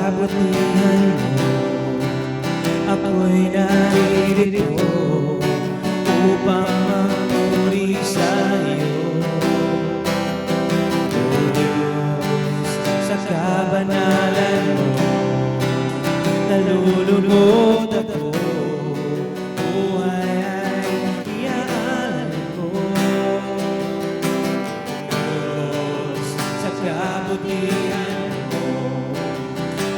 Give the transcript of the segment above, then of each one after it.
kabutihan mo, ako'y naririto upang magpuri sa'yo. O Diyos, sa kabanalan mo, nalulugod ako, buhay ay iaalay ko. Diyos, sa kabutihan mo,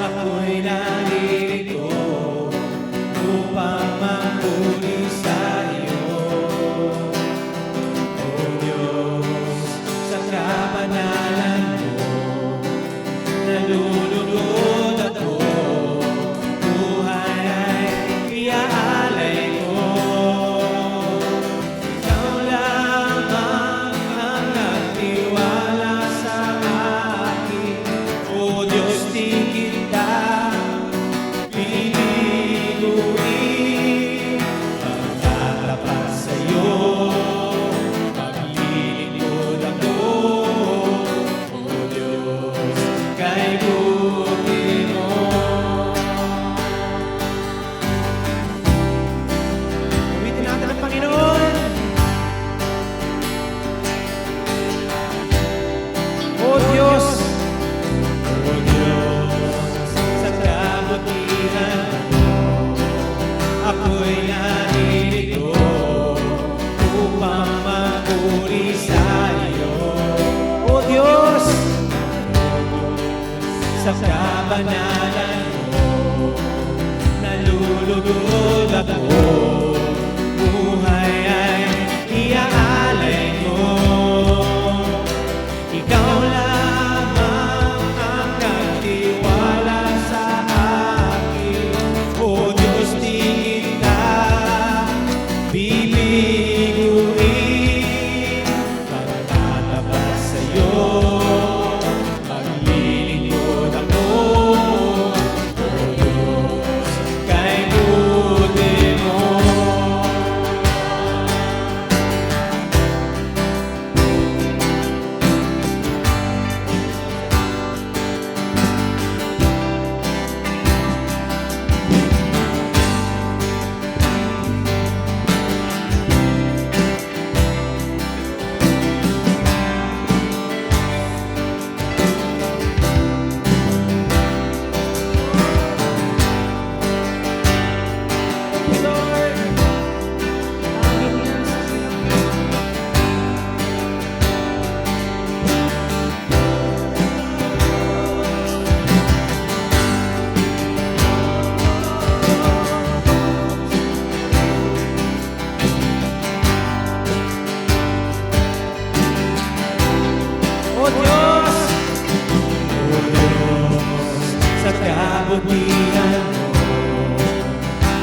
ako'y naririto upang magpuri sa'yo. O Diyos, sa kabanalan mo, nalulugod ako, buhay ay iaalay ko. Ikaw lamang ang nagtiwala sa akin. O Diyos, di kita bibiguin. Magtatapat sa'yo, maglilingkod ako. O Diyos, kay buti mo. Uwitin natin ang Panginoon. O Diyos, sa kabutihan mo, ako'y naririto upang magpuri sa'yo. O Diyos, sa kabanalan mo, nalulugod ako, buhay ay iaalay ko. Ikaw lamang ang nagtiwala sa akin. O Diyos, di kita bibiguin. Magtatapat sa'yo, maglilingkod ako. O Diyos, kay buti mo. O Diyos, sa kabutihan mo,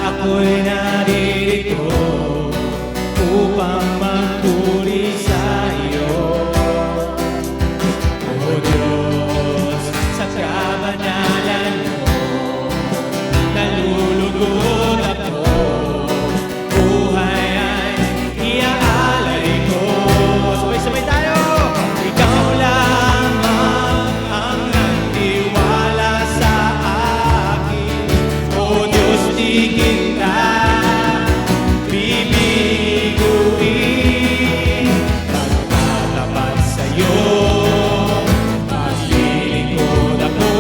ako'y naririto upang magpuri sa'yo. O Diyos, sa kabanalan mo, nalulugod ako, buhay ay iaalay ko. Sabay-sabay tayo! Ikaw lamang ang nagtiwala sa akin. O Diyos, di kita bibiguin. Magtatapat sa'yo, maglilingkod ako.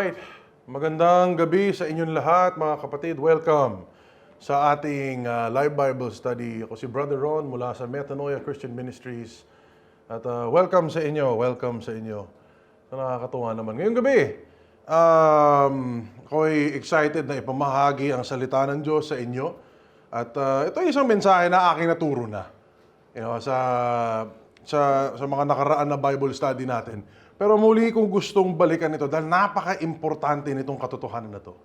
Alright, magandang gabi sa inyong lahat mga kapatid. Welcome sa ating live Bible study. Ako si Brother Ron mula sa Metanoia Christian Ministries. At welcome sa inyo, welcome sa inyo. Nakakatuwa naman. Ngayong gabi, ako'y excited na ipamahagi ang salita ng Diyos sa inyo. At ito ay isang mensahe na aking naturo na. Sa mga nakaraan na Bible study natin. Pero muli kong gustong balikan ito dahil napaka-importante nitong katotohanan na to.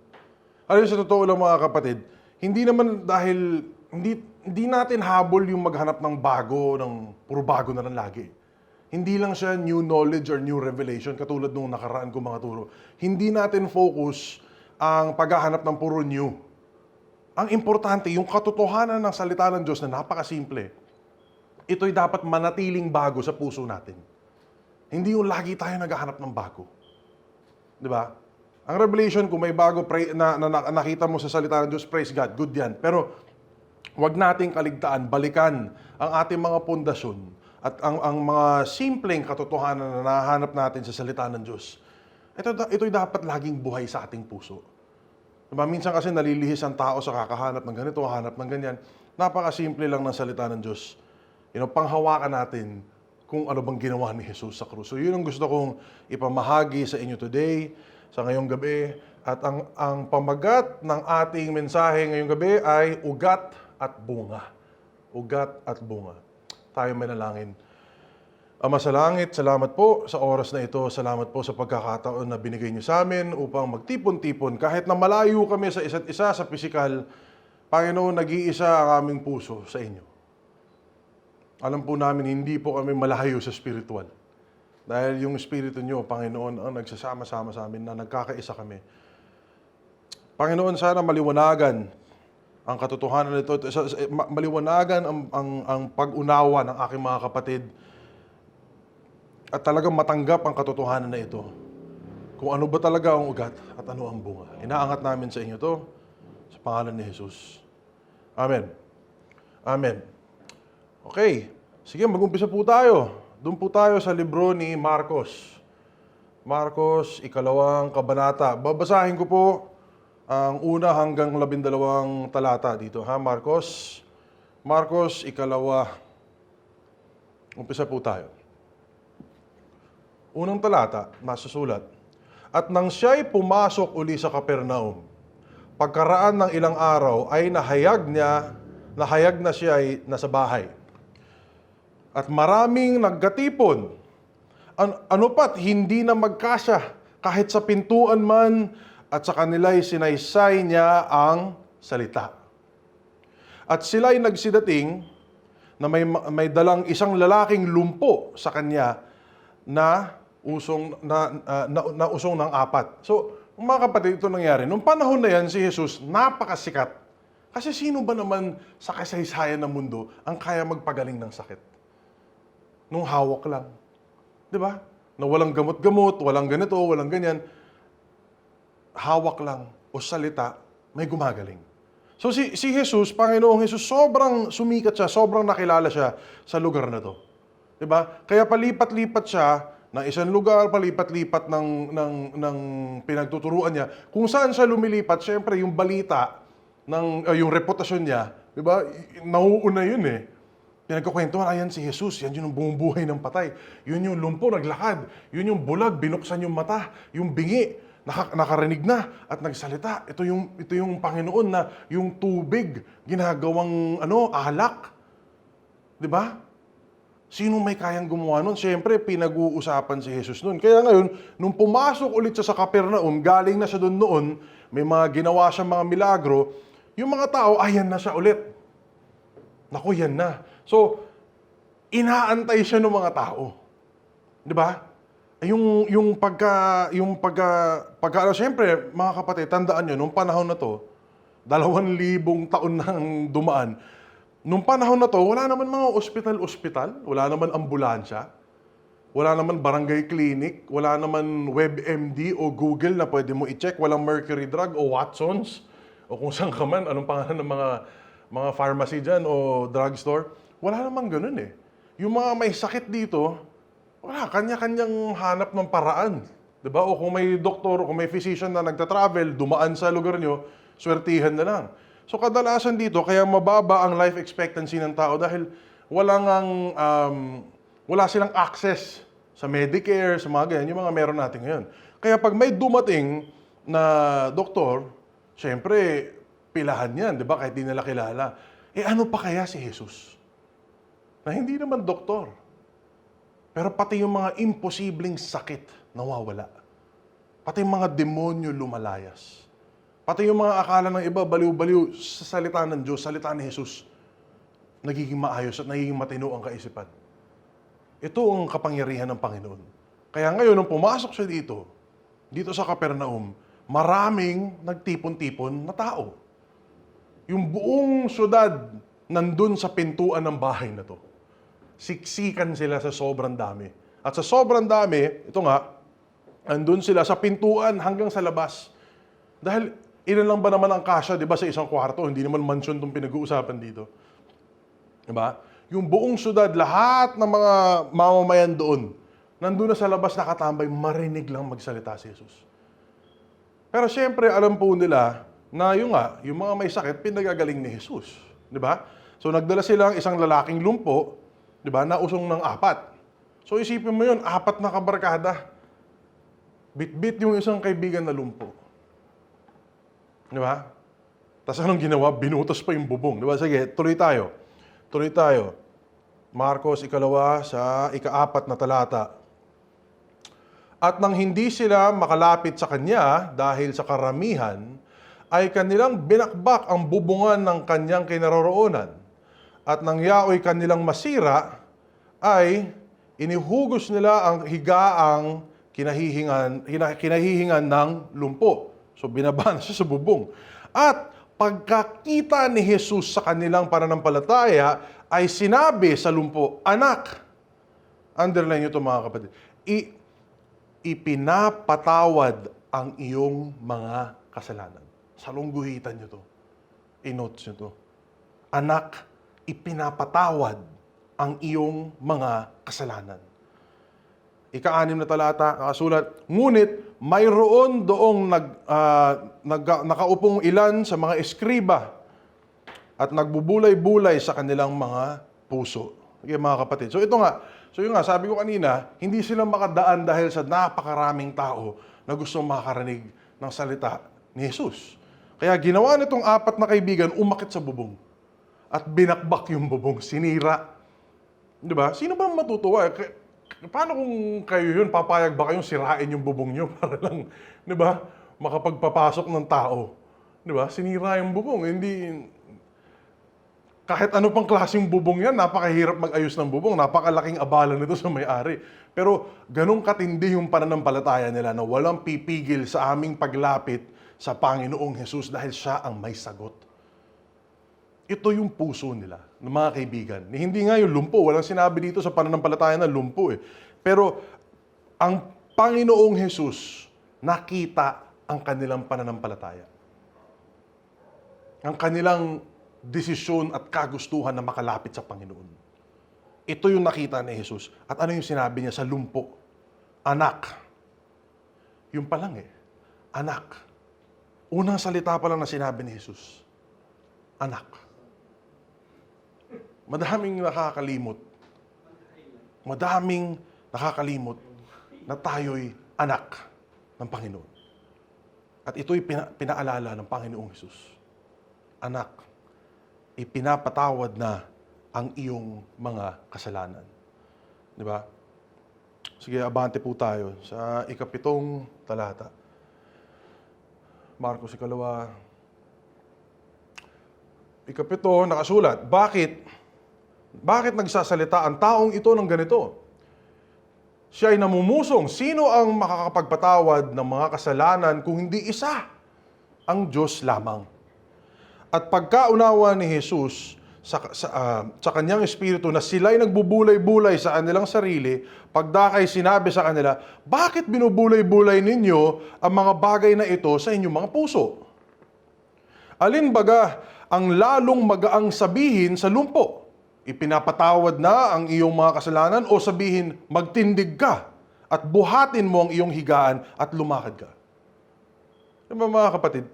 Alam sa totoo lang mga kapatid, hindi naman dahil hindi natin habol yung maghanap ng bago, ng puro bago na lang lagi. Hindi lang siya new knowledge or new revelation katulad nung nakaraan kong mga turo. Hindi natin focus ang paghahanap ng puro new. Ang importante, yung katotohanan ng salita ng Diyos na napakasimple, ito'y dapat manatiling bago sa puso natin. Hindi yung lagi tayo naghahanap ng bago. Di ba? Ang revelation, kung may bago na nakita mo sa salita ng Diyos, praise God, good yan. Pero wag nating kaligtaan, balikan ang ating mga pundasyon at ang mga simpleng katotohanan na nahanap natin sa salita ng Diyos. Ito'y dapat laging buhay sa ating puso. Diba? Minsan kasi nalilihis ang tao sa kakahanap ng ganito, hanap ng ganyan. Napakasimple lang ng salita ng Diyos. Panghawakan natin kung ano bang ginawa ni Jesus sa krus. So yun ang gusto kong ipamahagi sa inyo today, sa ngayong gabi. At ang pamagat ng ating mensahe ngayong gabi ay ugat at bunga. Ugat at bunga. Tayo manalangin. Ama sa langit, salamat po sa oras na ito. Salamat po sa pagkakataon na binigay niyo sa amin upang magtipon-tipon. Kahit na malayo kami sa isa't isa sa pisikal, Panginoon, nag-iisa ang aming puso sa inyo. Alam po namin, hindi po kami malayo sa spiritual. Dahil yung Espiritu nyo, Panginoon, ang nagsasama-sama sa amin na nagkakaisa kami. Panginoon, sana maliwanagan ang katotohanan nito, maliwanagan ang pag-unawa ng aking mga kapatid at talagang matanggap ang katotohanan na ito. Kung ano ba talaga ang ugat at ano ang bunga. Inaangat namin sa inyo to sa pangalan ni Jesus. Amen. Amen. Okay, sige, mag-umpisa po tayo. Doon po tayo sa libro ni Marcos. Marcos, 2 kabanata. Babasahin ko po ang 1 hanggang 12 talata dito. Marcos, 2. Umpisa po tayo. Unang talata, nasusulat. At nang siya'y pumasok uli sa Capernaum, pagkaraan ng ilang araw ay nahayag na siya ay nasa bahay. At maraming nagkatipon. Ano pat, hindi na magkasya kahit sa pintuan man at sa kanila'y sinaysay niya ang salita. At sila'y nagsidating na may dalang isang lalaking lumpo sa kanya na usong ng 4. So, mga kapatid, ito nangyari. Nung panahon na yan, si Jesus napakasikat. Kasi sino ba naman sa kasaysayan ng mundo ang kaya magpagaling ng sakit? Nung hawak lang. Di ba? Na walang gamot-gamot, walang ganito, walang ganyan. Hawak lang o salita, may gumagaling. So si Jesus, Panginoong Jesus, sobrang sumikat siya, sobrang nakilala siya sa lugar na to. Di ba? Kaya palipat-lipat siya ng isang lugar, palipat-lipat ng pinagtuturuan niya. Kung saan siya lumilipat, syempre yung balita, yung reputasyon niya, di ba? Nauuna yun eh. Pinagkukwentuhan, ayan si Jesus, yan yung bumubuhay ng patay. Yun yung lumpo, naglakad. Yun yung bulag, binuksan yung mata. Yung bingi, nakarinig na at nagsalita. Ito yung Panginoon na yung tubig, ginagawang alak. Di ba? Sino may kayang gumawa nun? Siyempre, pinag-uusapan si Jesus nun. Kaya ngayon, nung pumasok ulit siya sa Capernaum, galing na siya doon noon, may mga ginawa siyang mga milagro, yung mga tao, ayan na siya ulit. Naku, yan na. So, inaantay siya ng mga tao. 'Di ba? Siyempre, mga kapatid, tandaan nyo, nung panahon na to, 2,000 taon nang dumaan. Nung panahon na to, wala naman mga ospital, wala naman ambulansya, wala naman barangay clinic, wala naman WebMD o Google na pwede mo i-check, walang Mercury Drug o Watsons, o kung saan ka man, anong pangalan ng mga pharmacy dyan o drugstore. Wala namang ganun eh. Yung mga may sakit dito, wala, kanya-kanyang hanap ng paraan. Diba? O kung may doktor, o kung may physician na nagta-travel, dumaan sa lugar nyo, swertihan na lang. So kadalasan dito, kaya mababa ang life expectancy ng tao dahil wala silang access sa Medicare, sa mga ganyan, yung mga meron natin ngayon. Kaya pag may dumating na doktor, syempre, pilahan yan, di ba? Kahit di nila kilala. Ano pa kaya si Jesus? Na hindi naman doktor. Pero pati yung mga imposibleng sakit, nawawala. Pati yung mga demonyo lumalayas. Pati yung mga akala ng iba, baliw-baliw sa salita ng Diyos, salita ni Jesus, nagiging maayos at nagiging matino ang kaisipan. Ito ang kapangyarihan ng Panginoon. Kaya ngayon, nung pumasok siya dito sa Capernaum, maraming nagtipon-tipon na tao. Yung buong syudad nandun sa pintuan ng bahay na to. Siksikan sila sa sobrang dami. At sa sobrang dami, ito nga, nandun sila sa pintuan hanggang sa labas. Dahil ilan lang ba naman ang kasya, di ba, sa isang kwarto? Hindi naman mansion itong pinag-uusapan dito. Di ba? Yung buong syudad, lahat ng mga mamamayan doon, nandun na sa labas nakatambay, marinig lang magsalita si Jesus. Pero siyempre, alam po nila na yung mga may sakit, pinagagaling ni Jesus. Di ba? So nagdala silang isang lalaking lumpo, di ba, na usong ng 4. So isipin mo yun, 4 na kabarkada. Bit-bit yung isang kaibigan na lumpo. Di ba? Tapos anong ginawa? Binutos pa yung bubong. Di ba? Sige, tuloy tayo. Marcos 2 sa 4 na talata. At nang hindi sila makalapit sa kanya dahil sa karamihan, ay kanilang binakbak ang bubungan ng kanyang kinaroroonan. At nang yaoy kanilang masira, ay inihugos nila ang higaang kinahihingan ng lumpo. So binaba na siya sa bubong. At pagkakita ni Jesus sa kanilang pananampalataya, ay sinabi sa lumpo, "Anak," underline nyo ito mga kapatid, ipinapatawad ang iyong mga kasalanan. Salungguhitan nyo to. I-notes nyo to. Anak, ipinapatawad ang iyong mga kasalanan. 6 na talata, nakasulat, ngunit mayroon doong nakaupong ilan sa mga eskriba at nagbubulay-bulay sa kanilang mga puso. Okay, mga kapatid. So ito nga, sabi ko kanina, hindi sila makadaan dahil sa napakaraming tao na gustong makakarinig ng salita ni Jesus. Kaya ginawa nitong 4 na kaibigan, umakit sa bubong at binakbak yung bubong, sinira. Di ba? Sino ba matutuwa? Paano kung kayo yun, papayag ba kayong sirain yung bubong nyo para lang, di ba, makapagpapasok ng tao? Di ba? Sinira yung bubong. Hindi, kahit ano pang klaseng bubong yan, napakahirap mag-ayos ng bubong. Napakalaking abala nito sa may-ari. Pero ganun katindi yung pananampalataya nila na walang pipigil sa aming paglapit sa Panginoong Jesus dahil siya ang may sagot. Ito yung puso nila, ng mga kaibigan. Hindi nga yung lumpo. Walang sinabi dito sa pananampalataya na lumpo eh. Pero ang Panginoong Jesus, nakita ang kanilang pananampalataya. Ang kanilang desisyon at kagustuhan na makalapit sa Panginoon. Ito yung nakita ni Jesus. At ano yung sinabi niya sa lumpo? Anak. Yung pa lang eh. Anak. Unang salita pa lang na sinabi ni Jesus. Anak. Madaming nakakalimot na tayo'y anak ng Panginoon. At ito'y pinaalala ng Panginoong Jesus. Anak, ipinapatawad na ang iyong mga kasalanan. Di ba? Sige, abante po tayo sa 7 talata. Marcos 2. 7, nakasulat, Bakit nagsasalita ang taong ito ng ganito? Siya ay namumusong. Sino ang makakapagpatawad ng mga kasalanan kung hindi isa? Ang Diyos lamang. At pagkaunawa ni Jesus sa kanyang espiritu na sila'y nagbubulay-bulay sa kanilang sarili, pagdakay sinabi sa kanila, bakit binubulay-bulay ninyo ang mga bagay na ito sa inyong mga puso? Alin baga ang lalong magaang sabihin sa lumpo? Ipinapatawad na ang iyong mga kasalanan o sabihin, magtindig ka at buhatin mo ang iyong higaan at lumakad ka. Diba mga kapatid,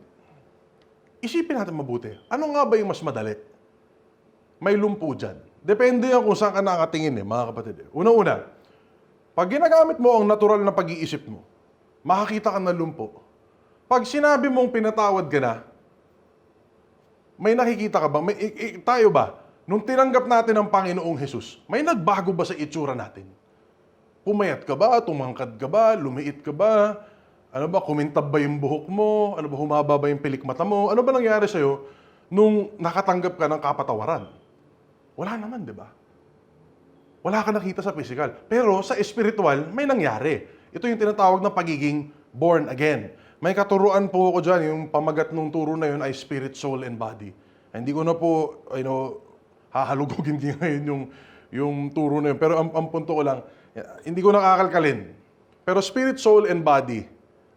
isipin natin mabuti, ano nga ba yung mas madali? May lumpo dyan. Depende yan kung saan ka nakatingin mga kapatid. Una-una, pag ginagamit mo ang natural na pag-iisip mo, makakita ka ng lumpo. Pag sinabi mong pinatawad ka na, may nakikita ka ba? Tayo ba? Nung tinanggap natin ang Panginoong Jesus, may nagbago ba sa itsura natin? Pumayat ka ba? Tumangkad ka ba? Lumiit ka ba? Ano ba? Kumintab ba yung buhok mo? Ano ba? Humaba ba yung pilik mata mo? Ano ba nangyari sa'yo nung nakatanggap ka ng kapatawaran? Wala naman, di ba? Wala ka nakita sa physical. Pero sa spiritual, may nangyari. Ito yung tinatawag na pagiging born again. May katuruan po ako dyan, yung pamagat ng turo na yun ay spirit, soul, and body. Hindi ko na po, hahalugugin ngayon yung turo na yun. Pero ang punto ko lang, hindi ko nakakalkalin. Pero spirit, soul, and body,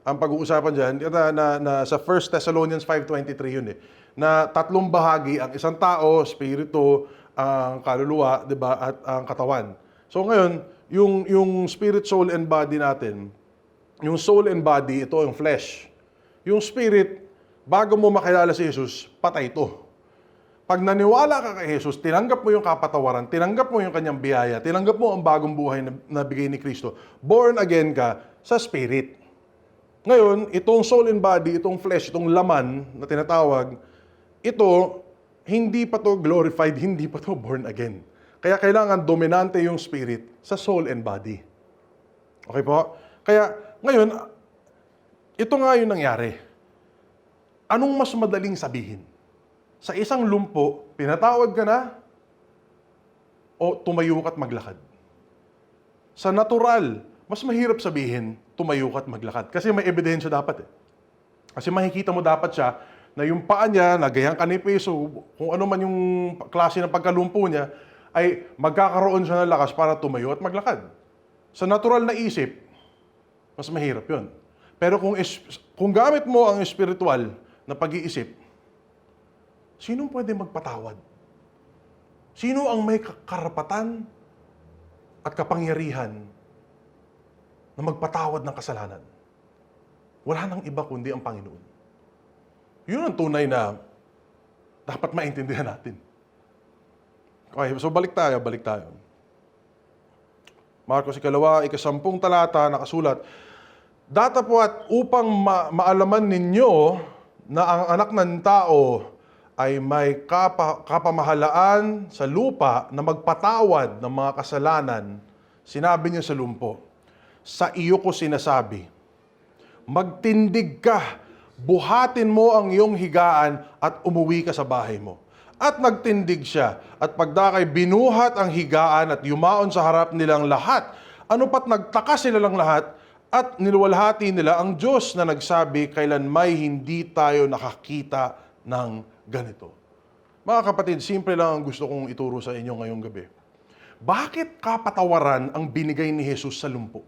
ang pag-uusapan dyan, na sa 1 Thessalonians 5:23 yun na tatlong bahagi, ang isang tao, spirito, ang kaluluwa, di ba, at ang katawan. So ngayon, yung spirit, soul, and body natin, yung soul and body, ito yung flesh. Yung spirit, bago mo makilala si Jesus, patay ito. Pag naniwala ka kay Jesus, tinanggap mo yung kapatawaran, tinanggap mo yung kanyang biyaya, tinanggap mo ang bagong buhay na bigay ni Kristo, born again ka sa spirit. Ngayon, itong soul and body, itong flesh, itong laman na tinatawag, ito, hindi pa to glorified, hindi pa to born again. Kaya kailangan dominante yung spirit sa soul and body. Okay po? Kaya, ngayon, ito nga yung nangyari. Anong mas madaling sabihin? Sa isang lumpo, pinatawad ka na o tumayo ka't maglakad? Sa natural, mas mahirap sabihin, tumayo ka't maglakad. Kasi may ebidensya dapat Kasi makikita mo dapat siya na yung paa niya, nagayang kanipis, o kung ano man yung klase ng pagkalumpo niya, ay magkakaroon siya ng lakas para tumayo at maglakad. Sa natural na isip, mas mahirap yun. Pero kung gamit mo ang spiritual na pag-iisip, sinong pwede magpatawad? Sino ang may karapatan at kapangyarihan na magpatawad ng kasalanan? Wala nang iba kundi ang Panginoon. Yun ang tunay na dapat maintindihan natin. Okay, so balik tayo. Marcos 2, 10 talata, nakasulat, datapwat upang maalaman ninyo na ang anak ng tao ay may kapamahalaan sa lupa na magpatawad ng mga kasalanan, sinabi niya sa lumpo, sa iyo ko sinasabi, magtindig ka, buhatin mo ang iyong higaan at umuwi ka sa bahay mo. At nagtindig siya, at pagdakay binuhat ang higaan at yumaon sa harap nilang lahat. Ano pat nagtaka sila lang lahat, at niluwalhati nila ang Diyos na nagsabi, kailan may hindi tayo nakakita ng ganito. Mga kapatid, simple lang ang gusto kong ituro sa inyo ngayong gabi. Bakit kapatawaran ang binigay ni Jesus sa lumpo?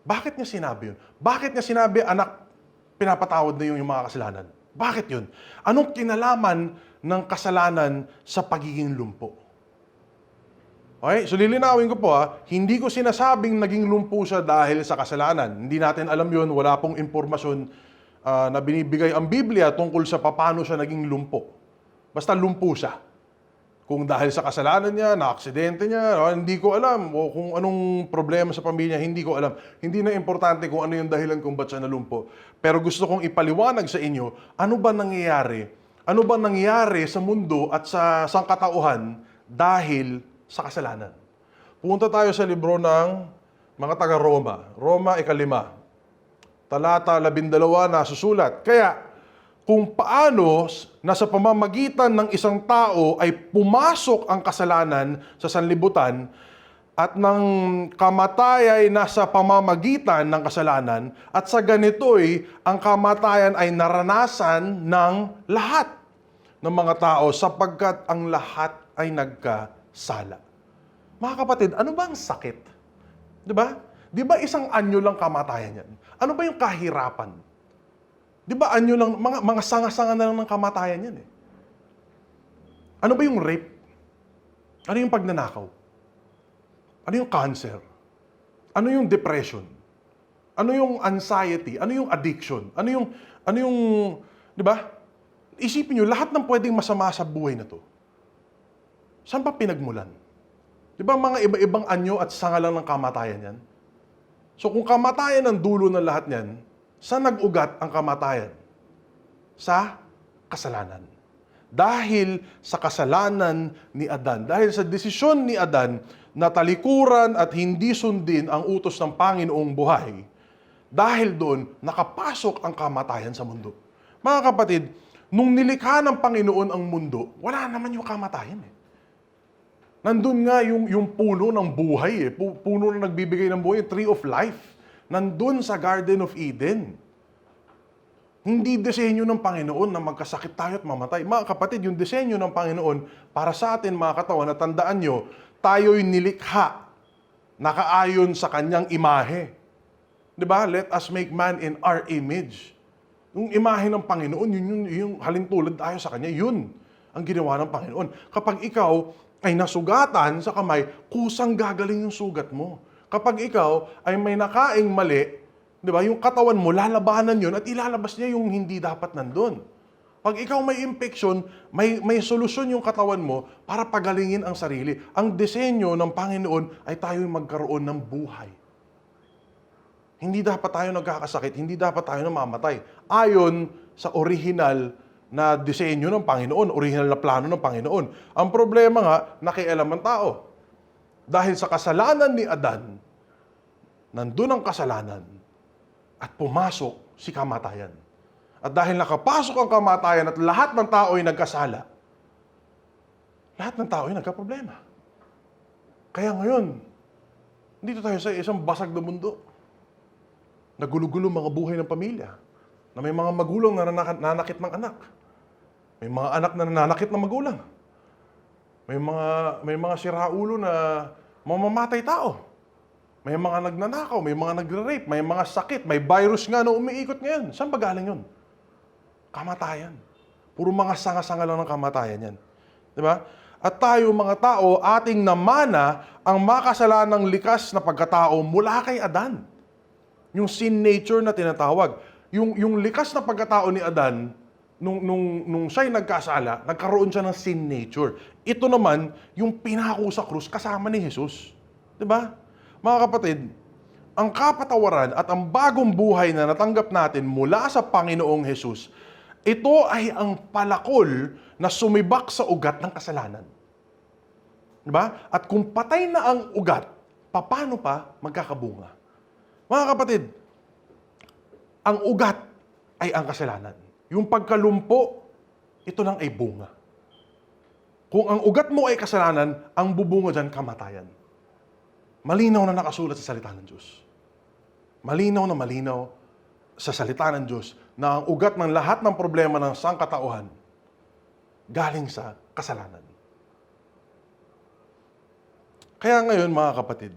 Bakit niya sinabi yun? Bakit niya sinabi, anak, pinapatawad na yung mga kasalanan? Bakit yun? Anong kinalaman ng kasalanan sa pagiging lumpo? Okay? So lilinawin ko po hindi ko sinasabing naging lumpo siya dahil sa kasalanan. Hindi natin alam yun, wala pong impormasyon na binibigay ang Biblia tungkol sa paano siya naging lumpo. Basta lumpo siya. Kung dahil sa kasalanan niya, na-aksidente niya, hindi ko alam. O kung anong problema sa pamilya, hindi ko alam. Hindi na importante kung ano yung dahilan kung ba't siya nalumpo. Pero gusto kong ipaliwanag sa inyo, ano ba nangyayari? Ano ba nangyayari sa mundo at sa sangkatauhan dahil sa kasalanan? Punta tayo sa libro ng mga taga-Roma. Roma 5. Talata 12 nasusulat. Kaya, kung paano nasa pamamagitan ng isang tao ay pumasok ang kasalanan sa sanlibutan at ng kamatay ay nasa pamamagitan ng kasalanan at sa ganito'y ang kamatayan ay naranasan ng lahat ng mga tao sapagkat ang lahat ay nagkasala. Mga kapatid, ano ba ang sakit? Diba? Di ba isang anyo lang kamatayan yan? Ano ba yung kahirapan? Di ba anyo lang, mga sanga-sanga na lang ng kamatayan yan Ano ba yung rape? Ano yung pagnanakaw? Ano yung cancer? Ano yung depression? Ano yung anxiety? Ano yung addiction? Ano yung, di ba? Isipin nyo, lahat ng pwedeng masama sa buhay na to, saan ba pinagmulan? Di ba mga iba-ibang anyo at sanga lang ng kamatayan yan? So kung kamatayan ang dulo ng lahat niyan, saan nag-ugat ang kamatayan? Sa kasalanan. Dahil sa kasalanan ni Adan, dahil sa desisyon ni Adan na talikuran at hindi sundin ang utos ng Panginoong buhay, dahil doon, nakapasok ang kamatayan sa mundo. Mga kapatid, nung nilikha ng Panginoon ang mundo, wala naman yung kamatayan eh. Nandun nga yung puno ng buhay eh. Puno na nagbibigay ng buhay, tree of life. Nandun sa Garden of Eden. Hindi disenyo ng Panginoon na magkasakit tayo at mamatay. Mga kapatid, yung disenyo ng Panginoon para sa atin mga katawan, na tandaan nyo, tayo'y nilikha, nakaayon sa kanyang imahe. Diba? Let us make man in our image. Yung imahe ng Panginoon, yung halintulad tayo sa kanya, yun ang ginawa ng Panginoon. Kapag ikaw ay nasugatan sa kamay, kusang gagaling yung sugat mo. Kapag ikaw ay may nakaing mali, di ba, yung katawan mo, lalabanan yun at ilalabas niya yung hindi dapat nandun. Pag ikaw may infection, may solusyon yung katawan mo para pagalingin ang sarili. Ang disenyo ng Panginoon ay tayo'y magkaroon ng buhay. Hindi dapat tayo nagkakasakit, hindi dapat tayo namamatay. Ayon sa original na disenyo ng Panginoon, original na plano ng Panginoon. Ang problema nga, nakialam ang tao. Dahil sa kasalanan ni Adan, nandun ang kasalanan at pumasok si kamatayan. At dahil nakapasok ang kamatayan at lahat ng tao ay nagkasala, lahat ng tao ay nagkaproblema. Kaya ngayon, dito tayo sa isang basag na mundo. Nagulo-gulo mga buhay ng pamilya. Na may mga magulang na nananakit ng anak. May mga anak na nananakit ng magulang. May mga siraulo na mamamatay tao. May mga nagnanakaw, may mga nagre-rape, may mga sakit, may virus nga na umiikot ngayon. Saan ba galing yun? Kamatayan. Puro mga sanga-sanga lang ng kamatayan yan. Di ba? At tayo mga tao, ating namana ang makasalanang likas na pagkatao mula kay Adan. Yung sin nature na tinatawag. Yung likas na pagkatao ni Adan, nung siya'y nagkasala, nagkaroon siya ng sin nature. Ito naman, yung pinako sa krus kasama ni Jesus. Diba? Mga kapatid, ang kapatawaran at ang bagong buhay na natanggap natin mula sa Panginoong Jesus, ito ay ang palakol na sumibak sa ugat ng kasalanan. Diba? At kung patay na ang ugat, paano pa magkakabunga? Mga kapatid, ang ugat ay ang kasalanan. Yung pagkalumpo, ito lang ay bunga. Kung ang ugat mo ay kasalanan, ang bubunga dyan, kamatayan. Malinaw na nakasulat sa salita ng Diyos. Malinaw na malinaw sa salita ng Diyos na ang ugat ng lahat ng problema ng sangkatauhan galing sa kasalanan. Kaya ngayon, mga kapatid,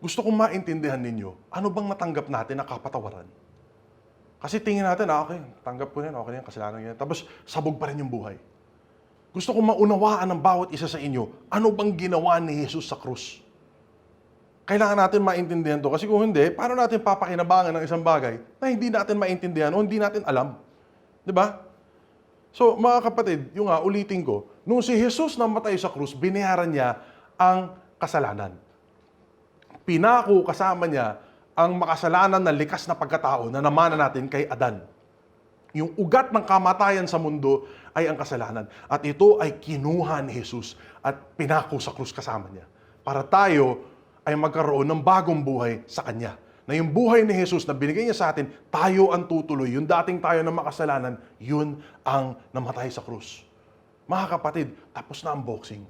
gusto kong maintindihan ninyo, ano bang natanggap natin na kapatawaran? Kasi tingin natin, okay, tanggap ko na yan, okay na yan, kasalanan yan. Tapos, sabog pa rin yung buhay. Gusto kong maunawaan ng bawat isa sa inyo, ano bang ginawa ni Jesus sa krus? Kailangan natin maintindihan to. Kasi kung hindi, paano natin papakinabangan ng isang bagay na hindi natin maintindihan o hindi natin alam? Di ba? So, mga kapatid, yung nga, ulitin ko, nung si Jesus namatay sa krus, binayaran niya ang kasalanan. Pinako kasama niya ang makasalanan na likas na pagkatao na namana natin kay Adan. Yung ugat ng kamatayan sa mundo ay ang kasalanan. At ito ay kinuha ni Jesus at pinako sa krus kasama niya. Para tayo ay magkaroon ng bagong buhay sa Kanya. Na yung buhay ni Jesus na binigay niya sa atin, tayo ang tutuloy. Yung dating tayo na makasalanan, yun ang namatay sa krus. Mga kapatid, tapos na ang boxing.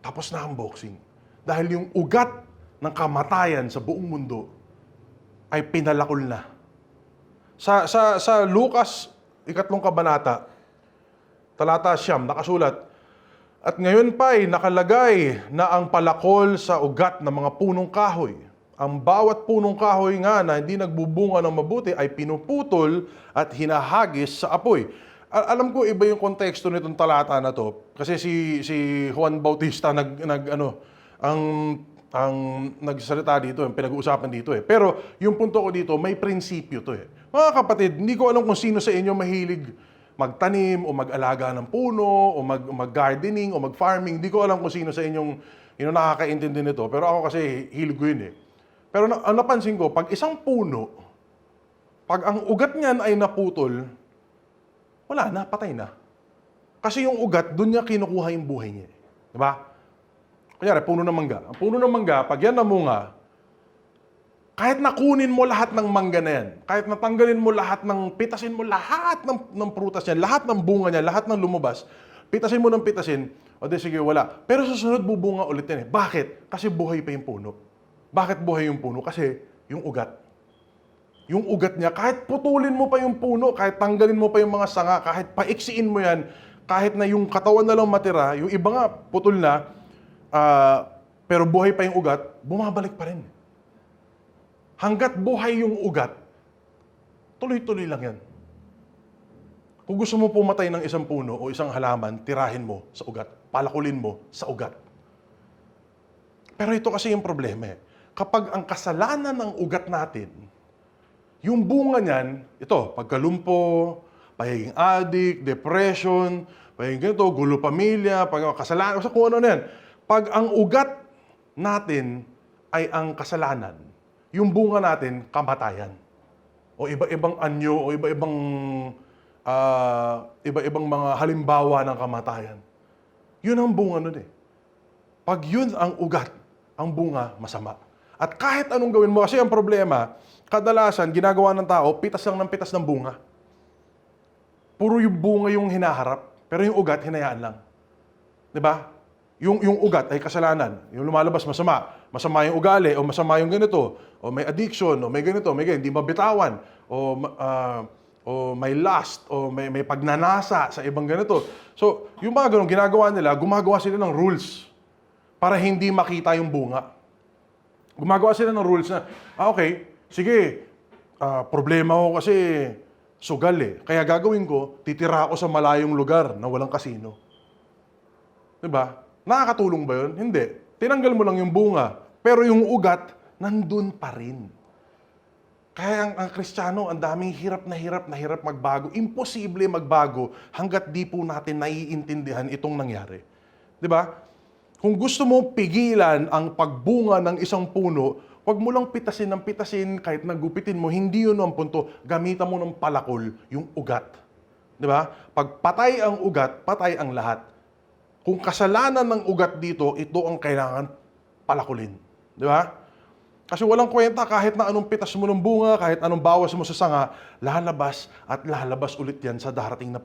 Tapos na ang boxing. Dahil yung ugat ng kamatayan sa buong mundo ay pinalakol na. Sa Lucas, 3 kabanata, talata 9, nakasulat, at ngayon pa'y nakalagay na ang palakol sa ugat ng mga punong kahoy. Ang bawat punong kahoy nga na hindi nagbubunga ng mabuti ay pinuputol at hinahagis sa apoy. Alam ko iba yung konteksto nitong talata na to kasi si Juan Bautista ang ang nagsalita dito, yung pinag-uusapan dito eh. Pero yung punto ko dito, may prinsipyo to eh. Mga kapatid, hindi ko alam kung sino sa inyo mahilig magtanim o mag-alaga ng puno o mag-gardening o mag-farming. Hindi ko alam kung sino sa inyong nakakaintindi nito. Pero ako kasi hilig ko yun eh. Pero ang napansin ko, pag isang puno, pag ang ugat niyan ay naputol, wala na, patay na. Kasi yung ugat, doon niya kinukuha yung buhay niya. Diba? Kunyari, puno ng mangga. Ang puno ng mangga, pag yan namunga, kahit nakunin mo lahat ng mangga na yan, kahit natanggalin mo lahat ng, pitasin mo lahat ng prutas niya, lahat ng bunga niya, lahat ng lumabas, pitasin mo ng pitasin, o di sige, wala. Pero susunod bubunga ulit yan eh. Bakit? Kasi buhay pa yung puno. Bakit buhay yung puno? Kasi yung ugat. Yung ugat niya, kahit putulin mo pa yung puno, kahit tanggalin mo pa yung mga sanga, kahit paiksiin mo yan, kahit na yung katawan na lang matira, yung iba nga putol na, pero buhay pa yung ugat, bumabalik pa rin. Hanggat buhay yung ugat, tuloy-tuloy lang yan. Kung gusto mo pumatay ng isang puno o isang halaman, tirahin mo sa ugat, palakulin mo sa ugat. Pero ito kasi yung problema eh. Kapag ang kasalanan ng ugat natin, yung bunga niyan, ito, pagkalumpo, pagiging addict, depression, pagiging ganito, gulo pamilya, kasalanan, kung ano na yan. Pag ang ugat natin ay ang kasalanan, yung bunga natin, kamatayan. O iba-ibang anyo, o iba-ibang mga halimbawa ng kamatayan. Yun ang bunga nun eh. Pag yun ang ugat, ang bunga, masama. At kahit anong gawin mo, kasi ang problema, kadalasan, ginagawa ng tao, pitas lang ng pitas ng bunga. Puro yung bunga yung hinaharap, pero yung ugat, hinayaan lang. Diba? Yung ugat ay kasalanan. Yung lumalabas, masama. Masama yung ugali, o masama yung ganito, o may addiction, o may ganito, hindi mabitawan, o may lust, o may pagnanasa sa ibang ganito. So, yung mga ganun, ginagawa nila, gumagawa sila ng rules para hindi makita yung bunga. Gumagawa sila ng rules na, okay, sige, problema ko kasi sugal eh. Kaya gagawin ko, titira ako sa malayong lugar na walang kasino. Diba? Nakakatulong ba yun? Hindi. Tinanggal mo lang yung bunga, pero yung ugat, nandun pa rin. Kaya ang Kristiyano, ang daming hirap na hirap magbago. Imposible magbago hanggat di po natin naiintindihan itong nangyari. Diba? Kung gusto mo pigilan ang pagbunga ng isang puno, huwag mo lang pitasin ng pitasin, kahit nagupitin mo, hindi yun ang punto. Gamitan mo ng palakol, yung ugat. Diba? Pag patay ang ugat, patay ang lahat. Kung kasalanan ng ugat dito, ito ang kailangan palakulin. Di ba? Kasi walang kwenta kahit na anong pitas mo ng bunga, kahit anong bawas mo sa sanga, lalabas at lalabas ulit yan sa darating na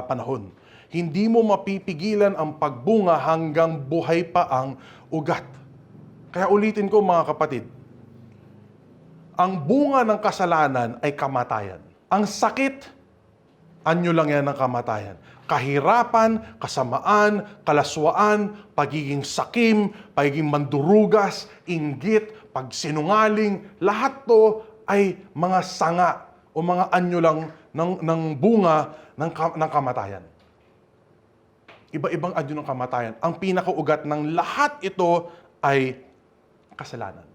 panahon. Hindi mo mapipigilan ang pagbunga hanggang buhay pa ang ugat. Kaya ulitin ko mga kapatid, ang bunga ng kasalanan ay kamatayan. Ang sakit, anyo lang yan ng kamatayan. Kahirapan, kasamaan, kalaswaan, pagiging sakim, pagiging mandurugas, inggit, pagsinungaling, lahat to ay mga sanga o mga anyo lang ng bunga ng kamatayan. Iba-ibang anyo ng kamatayan. Ang pinakaugat ng lahat ito ay kasalanan.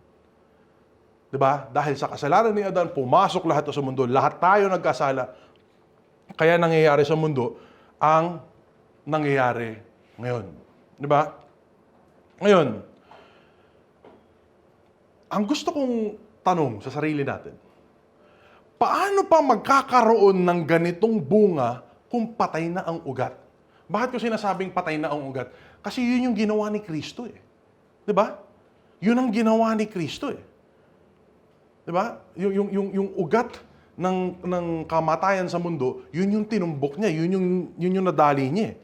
Diba? Dahil sa kasalanan ni Adan, pumasok lahat sa mundo. Lahat tayo nagkasala. Kaya nangyayari sa mundo ang nangyayari ngayon. Di ba? Ngayon, ang gusto kong tanong sa sarili natin, paano pa magkakaroon ng ganitong bunga kung patay na ang ugat? Bakit ko sinasabing patay na ang ugat? Kasi yun yung ginawa ni Kristo eh. Di ba? Yun ang ginawa ni Kristo eh. Di ba? Yung ugat ng kamatayan sa mundo, yun yung tinumbok niya, yun yung nadali niya.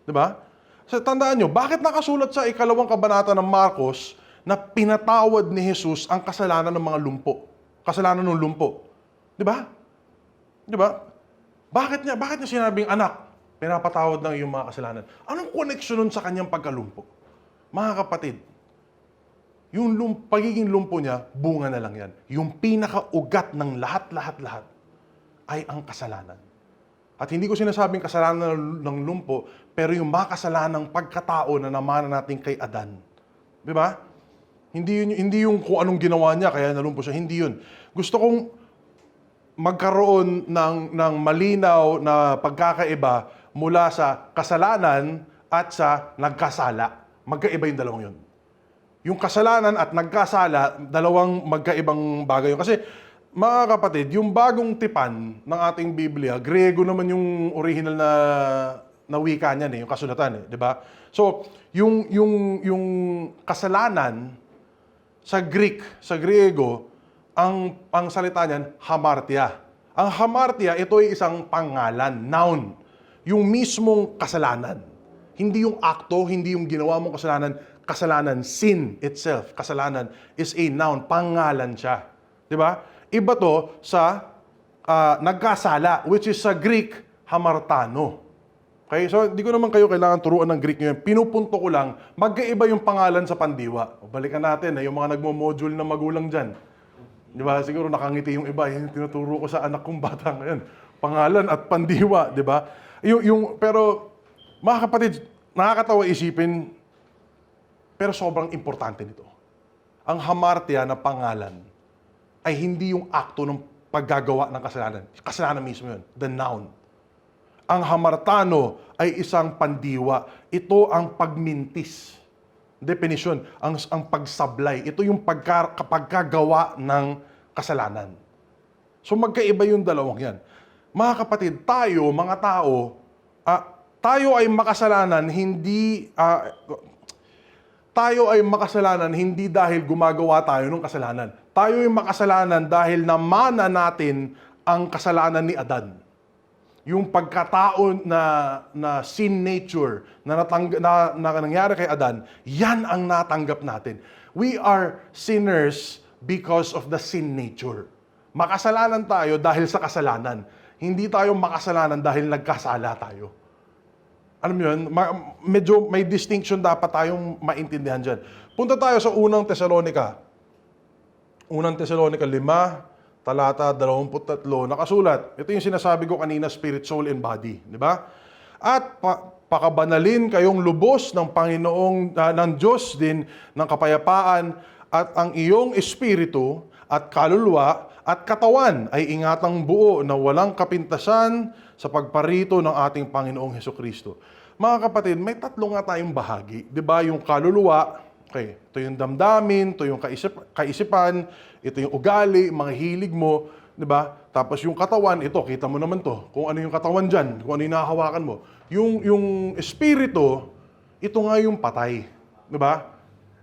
Di ba? So, tandaan nyo, bakit nakasulat sa 2 kabanata ng Marcos na pinatawad ni Jesus ang kasalanan ng mga lumpo? Kasalanan ng lumpo. Di ba? Di ba? Bakit niya sinabing, anak, pinapatawad ng iyong mga kasalanan? Anong connection nun sa kanyang pagkalumpo? Mga kapatid, yung pagiging lumpo niya, bunga na lang yan. Yung pinakaugat ng lahat ay ang kasalanan. At hindi ko sinasabing kasalanan ng lumpo, pero yung mga kasalanang pagkatao na namana natin kay Adan. Di ba? Hindi yung kung anong ginawa niya kaya nalumpo siya. Hindi yun. Gusto kong magkaroon ng malinaw na pagkakaiba mula sa kasalanan at sa nagkasala. Magkaiba yung dalawang yun. Yung kasalanan at nagkasala, dalawang magkaibang bagay yun. Kasi, mga kapatid, yung bagong tipan ng ating Biblia, Grego naman yung original na wika niyan, yung kasulatan, di ba? So, yung kasalanan sa Greek, sa Griego, ang salita niyan, hamartia. Ang hamartia, ito ay isang pangalan, noun. Yung mismong kasalanan. Hindi yung akto, hindi yung ginawa mong kasalanan. Kasalanan, sin itself, kasalanan is a noun, pangalan siya. Di ba? Iba to sa nagkasala, which is sa Greek, hamartano. Okay? So, di ko naman kayo kailangan turuan ng Greek ngayon. Pinupunto ko lang, magkaiba yung pangalan sa pandiwa. Balikan natin, yung mga nagmo-module na magulang dyan. Di ba? Siguro nakangiti yung iba. Yung tinuturo ko sa anak kong bata ngayon. Pangalan at pandiwa, di ba? Pero, mga kapatid, nakakatawa isipin, pero sobrang importante nito. Ang hamartia na pangalan ay hindi yung akto ng paggagawa ng kasalanan. Kasalanan mismo yun, the noun. Ang hamartano ay isang pandiwa. Ito ang pagmintis. Definition, ang pagsablay. Ito yung pagkagawa ng kasalanan. So magkaiba yung dalawang yan. Mga kapatid, tayo, mga tao, tayo ay makasalanan hindi dahil gumagawa tayo ng kasalanan. Tayo ay makasalanan dahil namana natin ang kasalanan ni Adan. Yung pagkatao na sin nature na nangyari kay Adan, yan ang natanggap natin. We are sinners because of the sin nature. Makasalanan tayo dahil sa kasalanan. Hindi tayo makasalanan dahil nagkasala tayo. Alam mo yun? Medyo may distinction dapat tayong maintindihan dyan. Punta tayo sa unang Tesalonica. Unang Tesalonica 5, talata 23, nakasulat. Ito yung sinasabi ko kanina, spirit, soul, and body. Di ba? At pakabanalin kayong lubos ng Panginoong, ng Diyos din, ng kapayapaan, at ang iyong espiritu, at kaluluwa, at katawan ay ingatang buo na walang kapintasan sa pagparito ng ating Panginoong Hesukristo. Mga kapatid, may tatlo nga tayong bahagi. Di ba? Yung kaluluwa, okay, ito yung damdamin, ito yung kaisipan, ito yung ugali, mga hilig mo, di ba? Tapos yung katawan, ito, kita mo naman to, kung ano yung katawan dyan, kung ano yung nakahawakan mo. Yung espiritu, ito nga yung patay, di ba?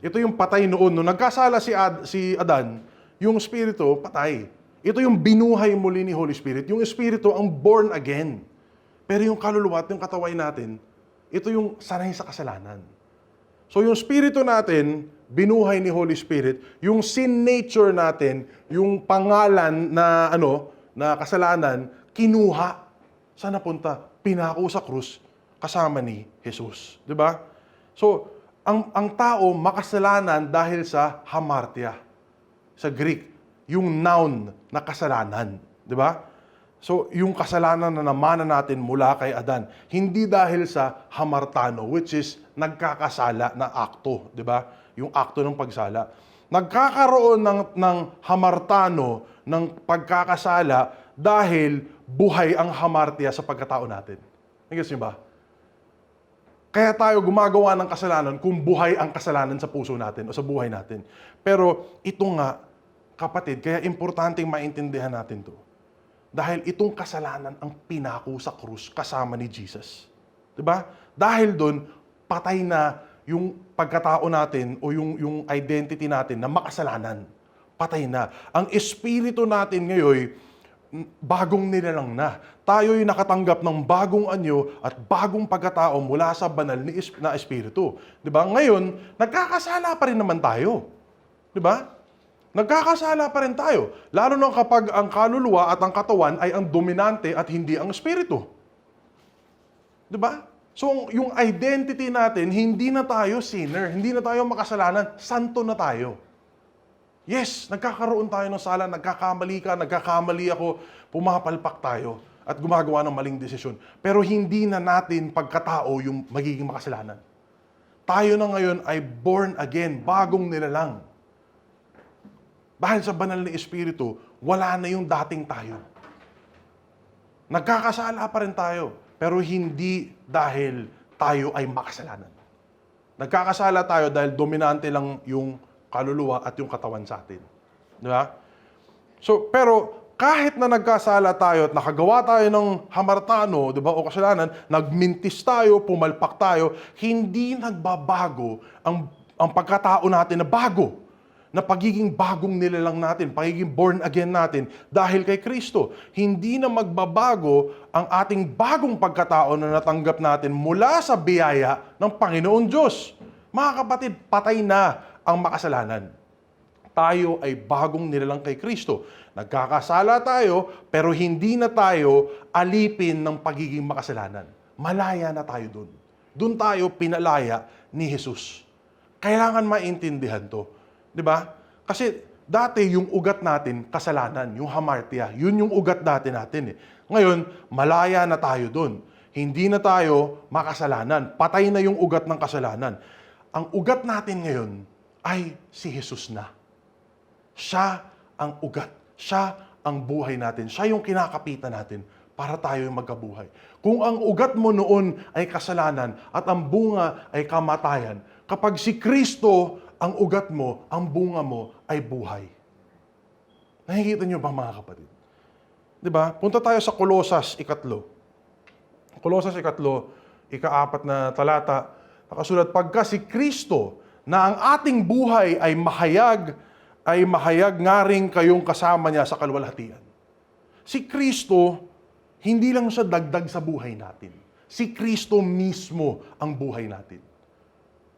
Ito yung patay noon. Nung nagkasala si Adan, yung espiritu, patay. Ito yung binuhay muli ni Holy Spirit. Yung espiritu, ang born again. Pero yung kaluluwa at yung katawan natin, ito yung sanay sa kasalanan. So yung spirito natin, binuhay ni Holy Spirit, yung sin nature natin, yung pangalan na kasalanan, kinuha. Saan napunta? Pinako sa krus kasama ni Jesus. 'Di ba? So, ang tao makasalanan dahil sa hamartia. Sa Greek, yung noun na kasalanan. 'Di ba? So, yung kasalanan na namana natin mula kay Adan, hindi dahil sa hamartano, which is nagkakasala na akto, di ba? Yung akto ng pagsala. Nagkakaroon ng hamartano, ng pagkakasala, dahil buhay ang hamartia sa pagkatao natin. Nagets niyo ba? Kaya tayo gumagawa ng kasalanan kung buhay ang kasalanan sa puso natin o sa buhay natin. Pero ito nga, kapatid, kaya importanteng maintindihan natin to. Dahil itong kasalanan ang pinako sa krus kasama ni Jesus. 'Di ba? Dahil doon, patay na yung pagkatao natin o yung identity natin na makasalanan. Patay na. Ang espiritu natin ngayon, bagong nilalang na. Tayo'y nakatanggap ng bagong anyo at bagong pagkatao mula sa banal na espiritu. 'Di ba? Ngayon, nagkakasala pa rin naman tayo. 'Di ba? Nagkakasala pa rin tayo. Lalo na kapag ang kaluluwa at ang katawan ay ang dominante at hindi ang espiritu. Diba? So, yung identity natin, hindi na tayo sinner, hindi na tayo makasalanan, santo na tayo. Yes, nagkakaroon tayo ng sala, nagkakamali ka, nagkakamali ako, pumapalpak tayo at gumagawa ng maling desisyon. Pero hindi na natin pagkatao yung magiging makasalanan. Tayo na ngayon ay born again, bagong nilalang. Dahil sa banal na Espiritu, wala na yung dating tayo. Nagkakasala pa rin tayo, pero hindi dahil tayo ay makasalanan. Nagkakasala tayo dahil dominante lang yung kaluluwa at yung katawan sa atin. Di ba? So, pero kahit na nagkasala tayo at nakagawa tayo ng hamartano, di ba, o kasalanan, nagmintis tayo, pumalpak tayo, hindi nagbabago ang pagkatao natin na bago, na pagiging bagong nilalang natin, pagiging born again natin dahil kay Kristo. Hindi na magbabago ang ating bagong pagkatao na natanggap natin mula sa biyaya ng Panginoon Diyos. Mga kapatid, patay na ang makasalanan. Tayo ay bagong nilalang kay Kristo. Nagkakasala tayo, pero hindi na tayo alipin ng pagiging makasalanan. Malaya na tayo dun. Dun tayo pinalaya ni Jesus. Kailangan maintindihan to. Di ba? Kasi dati yung ugat natin, kasalanan, yung hamartia, yun yung ugat natin eh. Ngayon, malaya na tayo dun. Hindi na tayo makasalanan. Patay na yung ugat ng kasalanan. Ang ugat natin ngayon ay si Jesus na. Siya ang ugat. Siya ang buhay natin. Siya yung kinakapitan natin para tayo yung magkabuhay. Kung ang ugat mo noon ay kasalanan at ang bunga ay kamatayan, kapag si Kristo ang ugat mo, ang bunga mo ay buhay. Nakikita niyo ba mga kapatid? Diba? Punta tayo sa Kolosas 3. Kolosas 3, ika-4 na talata. Nakasulat, pagka si Kristo na ang ating buhay ay mahayag nga rin kayong kasama niya sa kaluwalhatian. Si Kristo, hindi lang siya dagdag sa buhay natin. Si Kristo mismo ang buhay natin.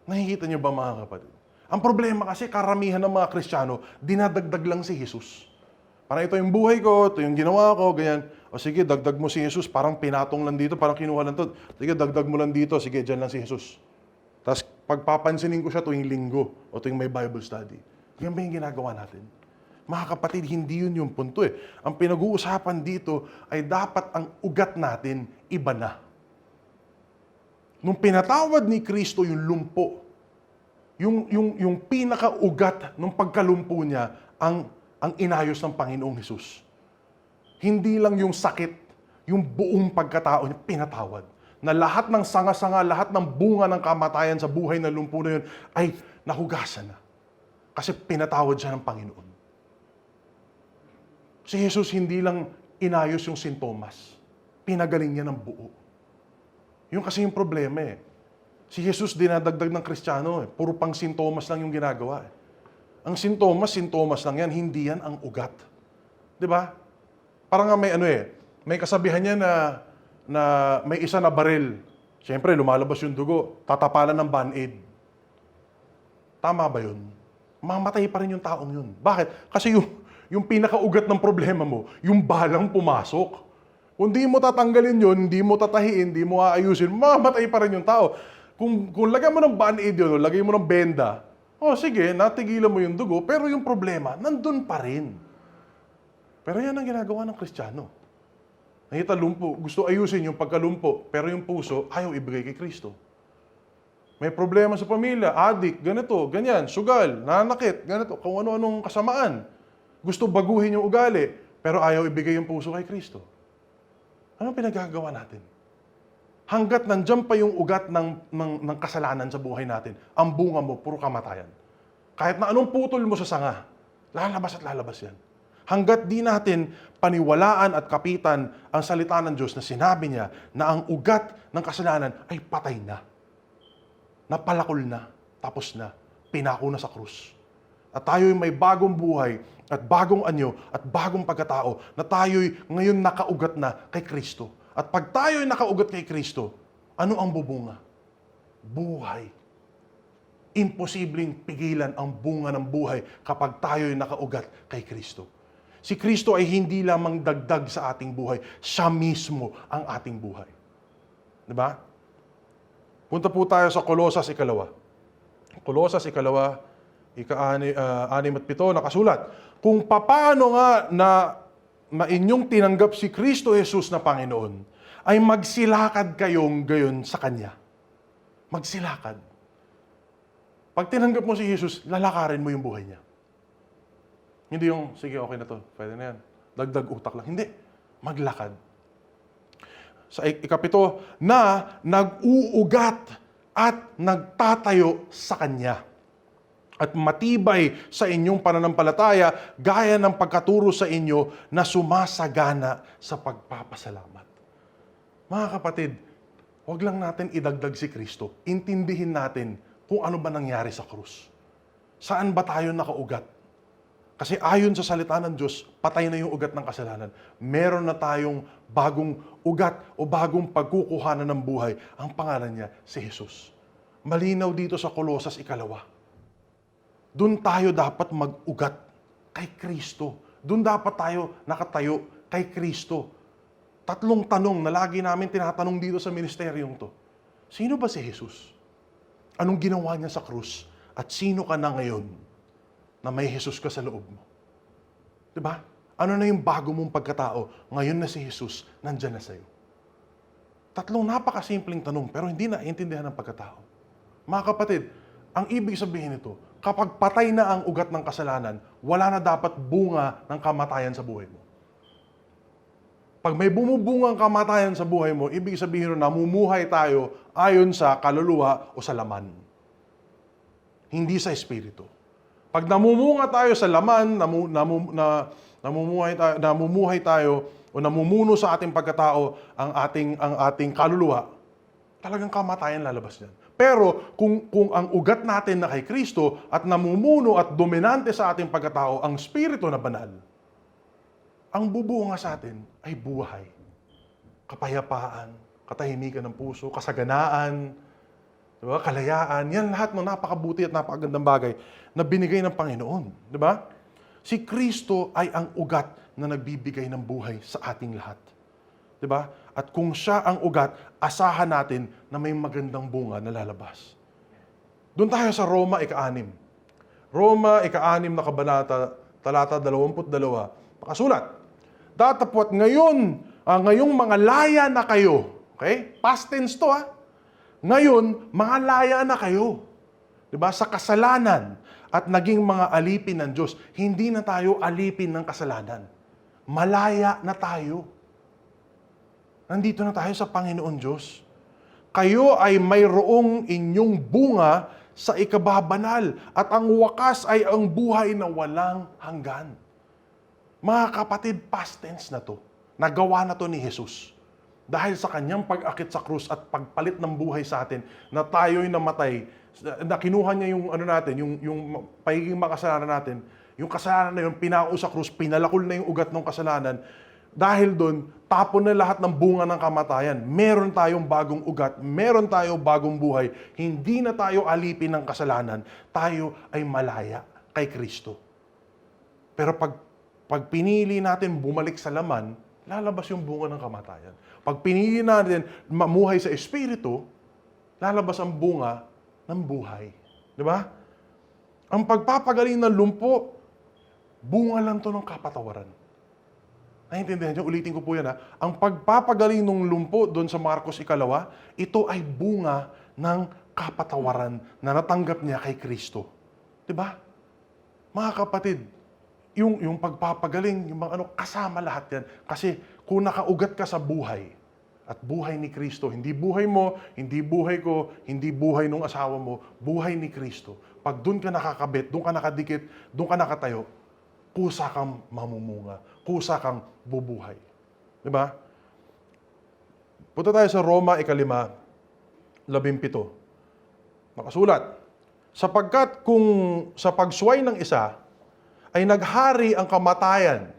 Nakikita niyo ba mga kapatid? Ang problema kasi karamihan ng mga Kristiyano, dinadagdag lang si Jesus. Parang ito yung buhay ko, ito yung ginawa ko, ganyan. O sige, dagdag mo si Jesus, parang pinatong lang dito, parang kinuha lang to. Sige, dagdag mo lang dito, sige, dyan lang si Jesus. Tapos pagpapansinin ko siya tuwing linggo o tuwing may Bible study. Yan ba yung ginagawa natin? Mga kapatid, hindi yun yung punto eh. Ang pinag-uusapan dito ay dapat ang ugat natin iba na. Nung pinatawad ni Kristo yung lumpo, yung pinaka-ugat ng pagkalumpo niya, ang inayos ng Panginoong Hesus. Hindi lang yung sakit, yung buong pagkatao niya pinatawad. Na lahat ng sanga-sanga, lahat ng bunga ng kamatayan sa buhay ng lumpo na yun ay nahugasan na. Kasi pinatawad siya ng Panginoon. Si Jesus hindi lang inayos yung sintomas. Pinagaling niya ng buo. Yung kasi yung problema eh. Si Jesus dinadagdag ng Kristiyano eh. Puro pang sintomas lang yung ginagawa eh. Ang sintomas lang yan. Hindi yan ang ugat. Diba? Parang nga may kasabihan niya na may isa na baril. Siyempre, lumalabas yung dugo. Tatapalan ng Band-Aid. Tama ba yun? Mamatay pa rin yung taong yun. Bakit? Kasi yung pinakaugat ng problema mo, yung balang pumasok. Kung di mo tatanggalin yun, hindi mo tatahiin, hindi mo aayusin, mamatay pa rin yung tao. Kung lagyan mo ng Band-Aid yun, lagyan mo ng benda, sige, natigilan mo yung dugo, pero yung problema, nandun pa rin. Pero yan ang ginagawa ng Kristiyano. Nakita lumpo, gusto ayusin yung pagkalumpo, pero yung puso, ayaw ibigay kay Kristo. May problema sa pamilya, adik, ganito, ganyan, sugal, nanakit, ganito, kung ano-anong kasamaan. Gusto baguhin yung ugali, pero ayaw ibigay yung puso kay Kristo. Ano pinagagawa natin? Hanggat nandyan pa yung ugat ng kasalanan sa buhay natin, ang bunga mo, puro kamatayan. Kahit na anong putol mo sa sanga, lalabas at lalabas yan. Hanggat di natin paniwalaan at kapitan ang salita ng Diyos na sinabi niya na ang ugat ng kasalanan ay patay na. Napalakol na, tapos na, pinako na sa krus. At tayo'y may bagong buhay at bagong anyo at bagong pagkatao na tayo'y ngayon nakaugat na kay Kristo. At pag tayo'y nakaugat kay Kristo, ano ang bubunga? Buhay. Imposibleng pigilan ang bunga ng buhay kapag tayo'y nakaugat kay Kristo. Si Kristo ay hindi lamang dagdag sa ating buhay, siya mismo ang ating buhay. Diba? Punta po tayo sa Kolosas 2. Kolosas 2, ika-6 at 7, nakasulat. Kung papaano nga na inyong tinanggap si Kristo Jesus na Panginoon, ay magsilakad kayong gayon sa Kanya. Magsilakad. Pag tinanggap mo si Jesus, lalakarin mo yung buhay niya. Hindi yung, sige, okay na to, pwede na yan. Dagdag utak lang. Hindi. Maglakad. Sa ikapito, na nag-uugat at nagtatayo sa Kanya. At matibay sa inyong pananampalataya, gaya ng pagkaturo sa inyo na sumasagana sa pagpapasalamat. Mga kapatid, huwag lang natin idagdag si Kristo. Intindihin natin kung ano ba nangyari sa krus. Saan ba tayo nakaugat? Kasi ayon sa salita ng Diyos, patay na yung ugat ng kasalanan. Meron na tayong bagong ugat o bagong pagkukuhanan ng buhay. Ang pangalan niya, si Jesus. Malinaw dito sa Kolosas 2. Doon tayo dapat mag-ugat kay Kristo. Doon dapat tayo nakatayo kay Kristo. 3 tanong na lagi namin tinatanong dito sa ministeryong to. Sino ba si Jesus? Anong ginawa niya sa krus? At sino ka na ngayon na may Jesus ka sa loob mo? Diba? Ano na yung bago mong pagkatao? Ngayon na si Jesus, nandyan na sa'yo. 3 napakasimpleng tanong, pero hindi na intindihan ng pagkatao. Mga kapatid, ang ibig sabihin nito, kapag patay na ang ugat ng kasalanan, wala na dapat bunga ng kamatayan sa buhay mo. Pag may bumubungang kamatayan sa buhay mo, ibig sabihin nun, namumuhay tayo ayon sa kaluluwa o sa laman. Hindi sa espiritu. Pag namumunga tayo sa laman, namumuhay tayo o namumuno sa ating pagkatao ang ating kaluluwa, talagang kamatayan lalabas niyan. Pero kung ang ugat natin na kay Kristo at namumuno at dominante sa ating pagkatao ang espiritu na banal, ang bubunga sa atin ay buhay, kapayapaan, katahimikan ng puso, kasaganaan, diba? Kalayaan. Yan lahat ng napakabuti at napakagandang bagay na binigay ng Panginoon. Diba? Si Kristo ay ang ugat na nagbibigay ng buhay sa ating lahat. Diba? At kung siya ang ugat, asahan natin na may magandang bunga na lalabas. Doon tayo sa Roma 6. Roma 6 na kabanata, talata 22. Nakasulat. Datapwat ngayong mga laya na kayo. Okay? Past tense to Ngayon, mga laya na kayo. Diba? Sa kasalanan at naging mga alipin ng Diyos. Hindi na tayo alipin ng kasalanan. Malaya na tayo. Nandito na tayo sa Panginoon Diyos. Kayo ay mayroong inyong bunga sa ikababanal at ang wakas ay ang buhay na walang hanggan. Mga kapatid, past tense na to. Nagawa na to ni Jesus. Dahil sa kanyang pag-akit sa krus at pagpalit ng buhay sa atin na tayo'y namatay, na kinuha niya yung yung pagiging makasalanan natin, yung kasalanan na yun, pinao sa krus, pinalakol na yung ugat ng kasalanan. Dahil doon, tapon na lahat ng bunga ng kamatayan. Meron tayong bagong ugat, meron tayong bagong buhay. Hindi na tayo alipin ng kasalanan. Tayo ay malaya kay Kristo. Pero pag pinili natin bumalik sa laman, lalabas yung bunga ng kamatayan. Pag pinili natin mamuhay sa Espiritu, lalabas ang bunga ng buhay. Di ba? Ang pagpapagaling ng lumpo, bunga lang to ng kapatawaran. Naiintindihan niyo? Ulitin ko po yan Ang pagpapagaling ng lumpo doon sa Marcos 2, ito ay bunga ng kapatawaran na natanggap niya kay Kristo. Di ba? Mga kapatid, yung pagpapagaling, yung mga kasama lahat yan. Kasi kung nakaugat ka sa buhay, at buhay ni Kristo, hindi buhay mo, hindi buhay ko, hindi buhay ng asawa mo, buhay ni Kristo. Pag doon ka nakakabit, doon ka nakadikit, doon ka nakatayo, kusa kang mamumunga, kusa kang bubuhay. Diba? Punta tayo sa Roma 5:17. Nakasulat, sapagkat kung sa pagsuway ng isa, ay naghari ang kamatayan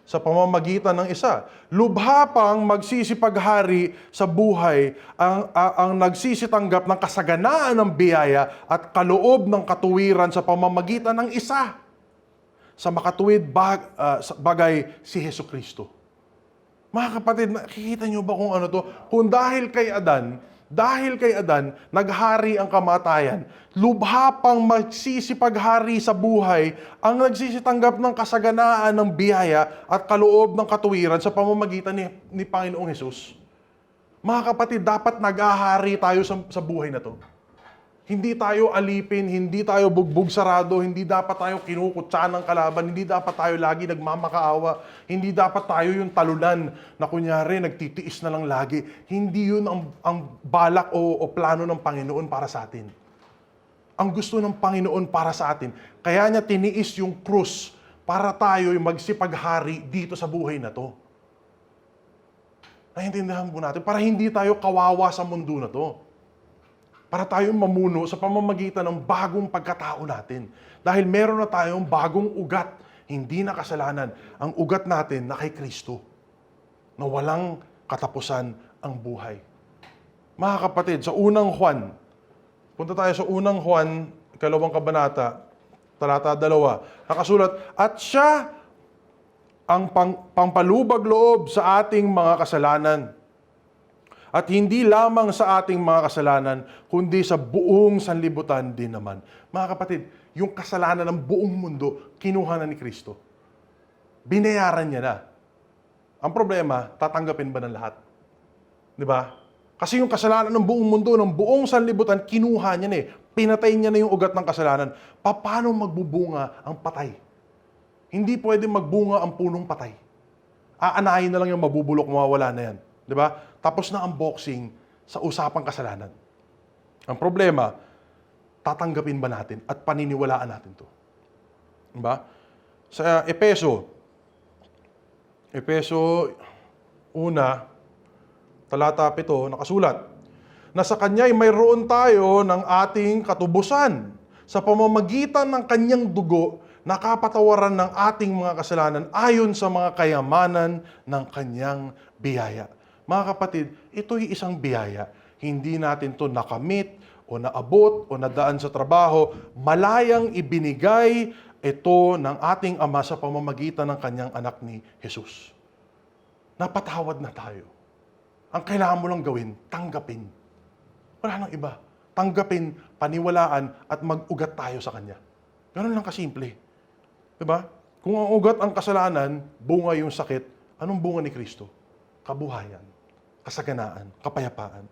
sa pamamagitan ng isa. Lubha pang magsisipaghari sa buhay ang nagsisitanggap ng kasaganaan ng biyaya at kaloob ng katuwiran sa pamamagitan ng isa. Sa makatuwid bagay si Jesucristo. Mga kapatid, nakikita niyo ba kung ano to? Kung dahil kay Adan, naghari ang kamatayan, lubha pang magsisipaghari sa buhay ang nagsisitanggap ng kasaganaan ng biyaya at kaloob ng katuwiran sa pamamagitan ni Panginoong Hesus. Mga kapatid, dapat naghahari tayo sa buhay na to. Hindi tayo alipin, hindi tayo bugbog sarado, hindi dapat tayo kinukutsa ng kalaban, hindi dapat tayo lagi nagmamakaawa, hindi dapat tayo yung talunan na kunyari nagtitiis na lang lagi. Hindi yun ang balak o plano ng Panginoon para sa atin. Ang gusto ng Panginoon para sa atin, kaya niya tiniis yung krus para tayo yung magsipaghari dito sa buhay na to. Naiintindihan po natin, para hindi tayo kawawa sa mundo na to. Para tayong mamuno sa pamamagitan ng bagong pagkatao natin. Dahil meron na tayong bagong ugat, hindi na kasalanan. Ang ugat natin na kay Kristo, na walang katapusan ang buhay. Mga kapatid, sa unang Juan, punta tayo sa unang Juan, 2 kabanata, talata 2, nakasulat, at siya ang pampalubag loob sa ating mga kasalanan. At hindi lamang sa ating mga kasalanan, kundi sa buong sanlibutan din naman. Mga kapatid, yung kasalanan ng buong mundo, kinuha na ni Kristo. Binayaran niya na. Ang problema, tatanggapin ba ng lahat? Di ba? Kasi yung kasalanan ng buong mundo, ng buong sanlibutan, kinuha niya na eh. Pinatay niya na yung ugat ng kasalanan. Paano magbubunga ang patay? Hindi pwede magbunga ang punong patay. Aanahin na lang yung mabubulok, mawawala na yan. Di ba? Tapos na ang boxing sa usapang kasalanan. Ang problema, tatanggapin ba natin at paniniwalaan natin to? Di ba? Sa Efeso 1, talata 7, nakasulat, na sa Kanya'y mayroon tayo ng ating katubusan sa pamamagitan ng Kanyang dugo, nakapatawaran ng ating mga kasalanan ayon sa mga kayamanan ng Kanyang biyaya. Mga kapatid, ito'y isang biyaya. Hindi natin to nakamit o naabot o nadaan sa trabaho. Malayang ibinigay ito ng ating Ama sa pamamagitan ng Kanyang anak ni Jesus. Napatawad na tayo. Ang kailangan mo lang gawin, tanggapin. Wala nang iba. Tanggapin, paniwalaan, at mag-ugat tayo sa Kanya. Ganun lang kasimple. Diba? Kung ang ugat ang kasalanan, bunga yung sakit, anong bunga ni Kristo? Kabuhayan, kasaganaan, kapayapaan.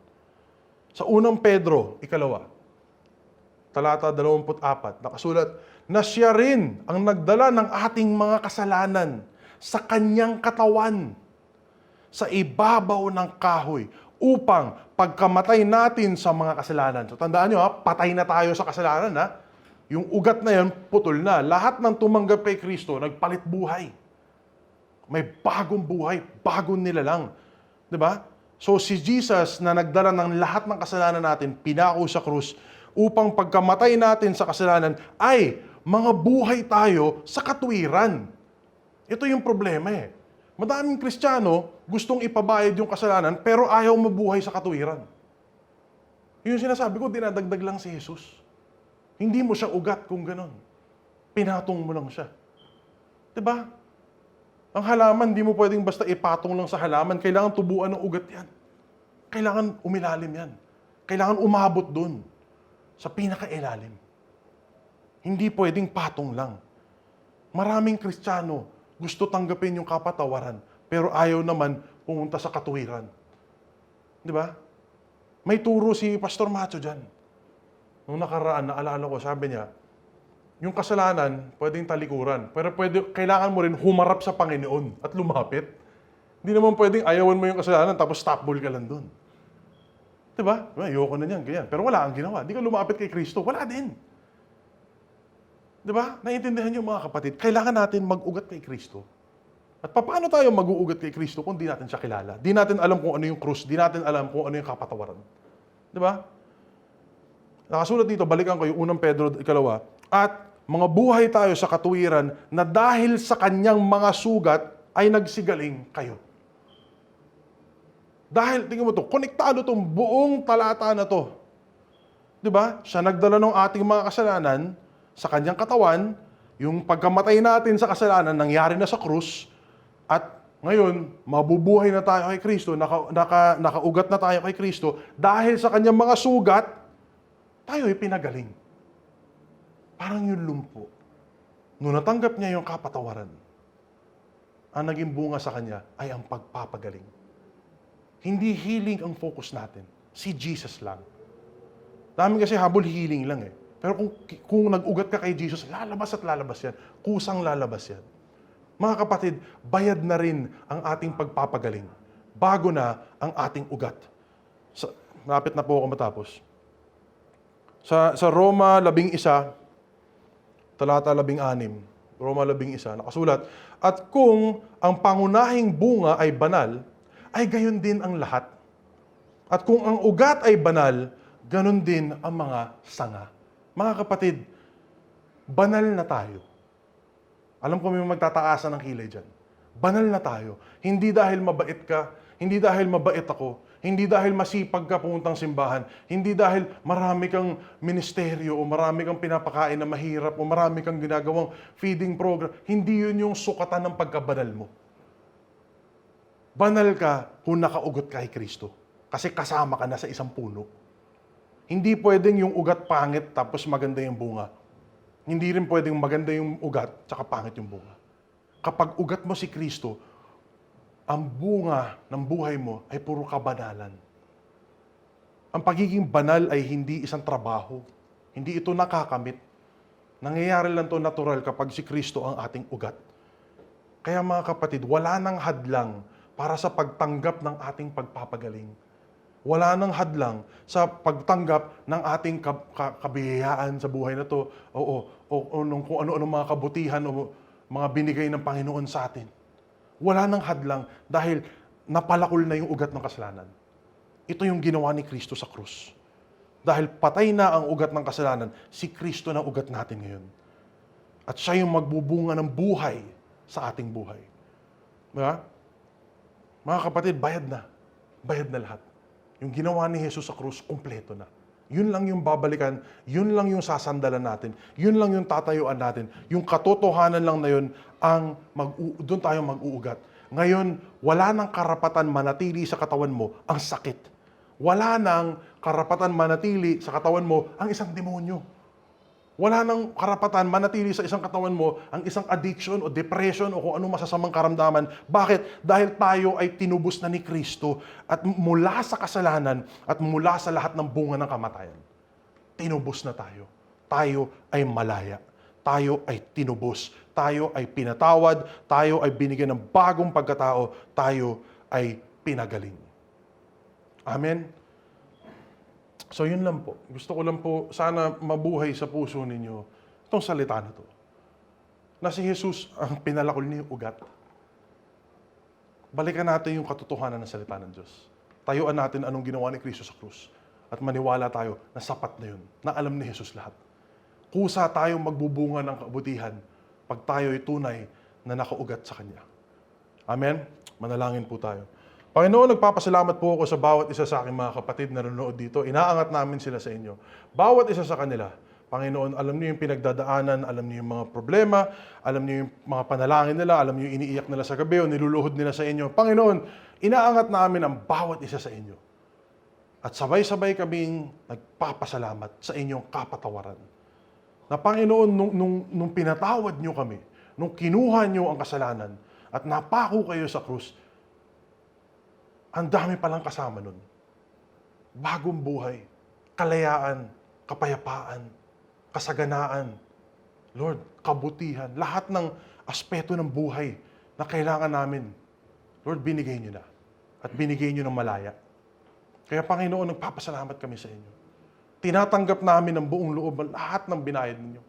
Sa unang Pedro, 2, talata 24, nakasulat, na siya rin ang nagdala ng ating mga kasalanan sa Kanyang katawan, sa ibabaw ng kahoy, upang pagkamatay natin sa mga kasalanan. So tandaan nyo, patay na tayo sa kasalanan. Yung ugat na yan, putol na. Lahat ng tumanggap kay Kristo, nagpalit buhay. May bagong buhay, bagong nilalang. Diba? So si Jesus na nagdala ng lahat ng kasalanan natin, pinako sa krus, upang pagkamatay natin sa kasalanan, ay mga buhay tayo sa katuwiran. Ito yung problema eh. Madaming Kristiyano gustong ipabayad yung kasalanan, pero ayaw mabuhay sa katuwiran. Yung sinasabi ko, dinadagdag lang si Jesus. Hindi mo siya ugat kung ganon. Pinatong mo lang siya. Diba? Ang halaman, di mo pwedeng basta ipatong lang sa halaman. Kailangan tubuan ng ugat yan. Kailangan umilalim yan. Kailangan umabot dun. Sa pinakailalim. Hindi pwedeng patong lang. Maraming Kristiyano gusto tanggapin yung kapatawaran, pero ayaw naman pumunta sa katuwiran. Diba? May turo si Pastor Macho dyan. Nung nakaraan, naalala ko, sabi niya, yung kasalanan, pwedeng talikuran. Pero kailangan mo rin humarap sa Panginoon at lumapit. Hindi naman pwedeng ayawan mo yung kasalanan tapos stop ball ka lang dun. Diba? Ayoko na niyan, ganyan. Pero wala ang ginawa. Hindi ka lumapit kay Kristo. Wala din. Diba? Naiintindihan niyo mga kapatid, kailangan natin mag-ugat kay Kristo. At paano tayo mag-uugat kay Kristo kung di natin siya kilala? Di natin alam kung ano yung krus. Di natin alam kung ano yung kapatawaran. Diba? Nakasulat dito, balikan ko yung unang Pedro 2, at mga buhay tayo sa katuwiran na dahil sa Kanyang mga sugat ay nagsigaling kayo. Dahil, tingnan mo to, konektado tong buong talata na to. Diba? Siya nagdala ng ating mga kasalanan sa Kanyang katawan, yung pagkamatay natin sa kasalanan nangyari na sa krus, at ngayon, mabubuhay na tayo kay Kristo, nakaugat na tayo kay Kristo, dahil sa Kanyang mga sugat, tayo ay pinagaling. Parang yung lumpo. Nung natanggap niya yung kapatawaran, ang naging bunga sa kanya ay ang pagpapagaling. Hindi healing ang focus natin. Si Jesus lang. Dami kasi habol healing lang eh. Pero kung nag-ugat ka kay Jesus, lalabas at lalabas yan. Kusang lalabas yan. Mga kapatid, bayad na rin ang ating pagpapagaling. Bago na ang ating ugat. Napit na po ako matapos. Sa Roma 11, talata 16, Roma 11, nakasulat, at kung ang pangunahing bunga ay banal, ay gayon din ang lahat. At kung ang ugat ay banal, ganon din ang mga sanga. Mga kapatid, banal na tayo. Alam ko may magtataasan ng kilay dyan. Banal na tayo. Hindi dahil mabait ka, hindi dahil mabait ako, hindi dahil masipag ka pumuntang simbahan, hindi dahil marami kang ministeryo o marami kang pinapakain na mahirap o marami kang ginagawang feeding program. Hindi yun yung sukatan ng pagkabanal mo. Banal ka kung nakaugot ka kay Kristo. Kasi kasama ka na sa isang puno. Hindi pwedeng yung ugat pangit tapos maganda yung bunga. Hindi rin pwedeng maganda yung ugat tsaka pangit yung bunga. Kapag ugat mo si Kristo, ang bunga ng buhay mo ay puro kabanalan. Ang pagiging banal ay hindi isang trabaho. Hindi ito nakakamit. Nangyayari lang to natural kapag si Kristo ang ating ugat. Kaya mga kapatid, wala nang hadlang para sa pagtanggap ng ating pagpapagaling. Wala nang hadlang sa pagtanggap ng ating kabihayaan sa buhay na to o kung ano-ano mga kabutihan o mga binigay ng Panginoon sa atin. Wala nang hadlang dahil napalakol na yung ugat ng kasalanan. Ito yung ginawa ni Kristo sa krus. Dahil patay na ang ugat ng kasalanan, si Kristo na ugat natin ngayon. At siya yung magbubunga ng buhay sa ating buhay. Diba? Mga kapatid, bayad na. Bayad na lahat. Yung ginawa ni Jesus sa krus, kumpleto na. Yun lang yung babalikan, yun lang yung sasandalan natin, yun lang yung tatayuan natin. Yung katotohanan lang na yun, doon tayo mag-uugat. Ngayon, wala nang karapatan manatili sa katawan mo ang sakit. Wala nang karapatan manatili sa katawan mo ang isang demonyo. Wala nang karapatan manatili sa isang katawan mo ang isang addiction o depression o kung anong masasamang karamdaman. Bakit? Dahil tayo ay tinubos na ni Kristo at mula sa kasalanan at mula sa lahat ng bunga ng kamatayan. Tinubos na tayo. Tayo ay malaya. Tayo ay tinubos. Tayo ay pinatawad. Tayo ay binigyan ng bagong pagkatao. Tayo ay pinagaling. Amen? So yun lang po. Gusto ko lang po, sana mabuhay sa puso ninyo itong salita na to. Na si Jesus ang pinalakol niya yung ugat. Balikan natin yung katotohanan ng salita ng Diyos. Tayuan natin anong ginawa ni Kristo sa krus. At maniwala tayo na sapat na yun. Na alam ni Jesus lahat. Kusa tayong magbubunga ng kabutihan pag tayo ay tunay na nakaugat sa Kanya. Amen? Manalangin po tayo. Panginoon, nagpapasalamat po ako sa bawat isa sa aking mga kapatid na nanonood dito. Inaangat namin sila sa inyo. Bawat isa sa kanila, Panginoon, alam niyo yung pinagdadaanan, alam niyo yung mga problema, alam niyo yung mga panalangin nila, alam niyo yung iniiyak nila sa gabi o niluluhod nila sa inyo. Panginoon, inaangat namin ang bawat isa sa inyo. At sabay-sabay kaming nagpapasalamat sa inyong kapatawaran. Na Panginoon, nung pinatawad niyo kami, nung kinuha niyo ang kasalanan, at napako kayo sa krus, ang dami palang kasama nun. Bagong buhay, kalayaan, kapayapaan, kasaganaan, Lord, kabutihan, lahat ng aspeto ng buhay na kailangan namin, Lord, binigay niyo na. At binigay niyo ng malaya. Kaya Panginoon, nagpapasalamat kami sa inyo. Tinatanggap namin ng buong loob lahat ng binayad ninyo.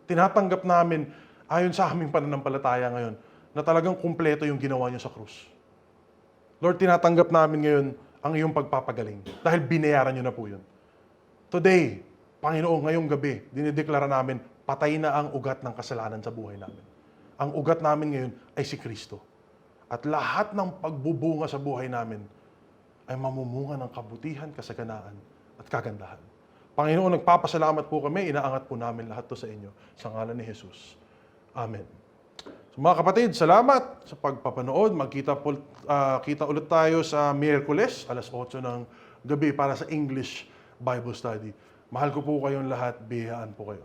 Tinatanggap namin, ayon sa aming pananampalataya ngayon, na talagang kumpleto yung ginawa niyo sa krus. Lord, tinatanggap namin ngayon ang iyong pagpapagaling. Dahil binayaran niyo na po yun. Today, Panginoon, ngayong gabi, dinideklara namin, patay na ang ugat ng kasalanan sa buhay namin. Ang ugat namin ngayon ay si Kristo. At lahat ng pagbubunga sa buhay namin ay mamumunga ng kabutihan, kasaganaan at kagandahan. Panginoon, nagpapasalamat po kami, inaangat po namin lahat to sa inyo. Sa ngalan ni Jesus. Amen. So, mga kapatid, salamat sa pagpapanood. Kita ulit tayo sa Miyerkules, alas 8 ng gabi para sa English Bible Study. Mahal ko po kayong lahat. Biyayaan po kayo.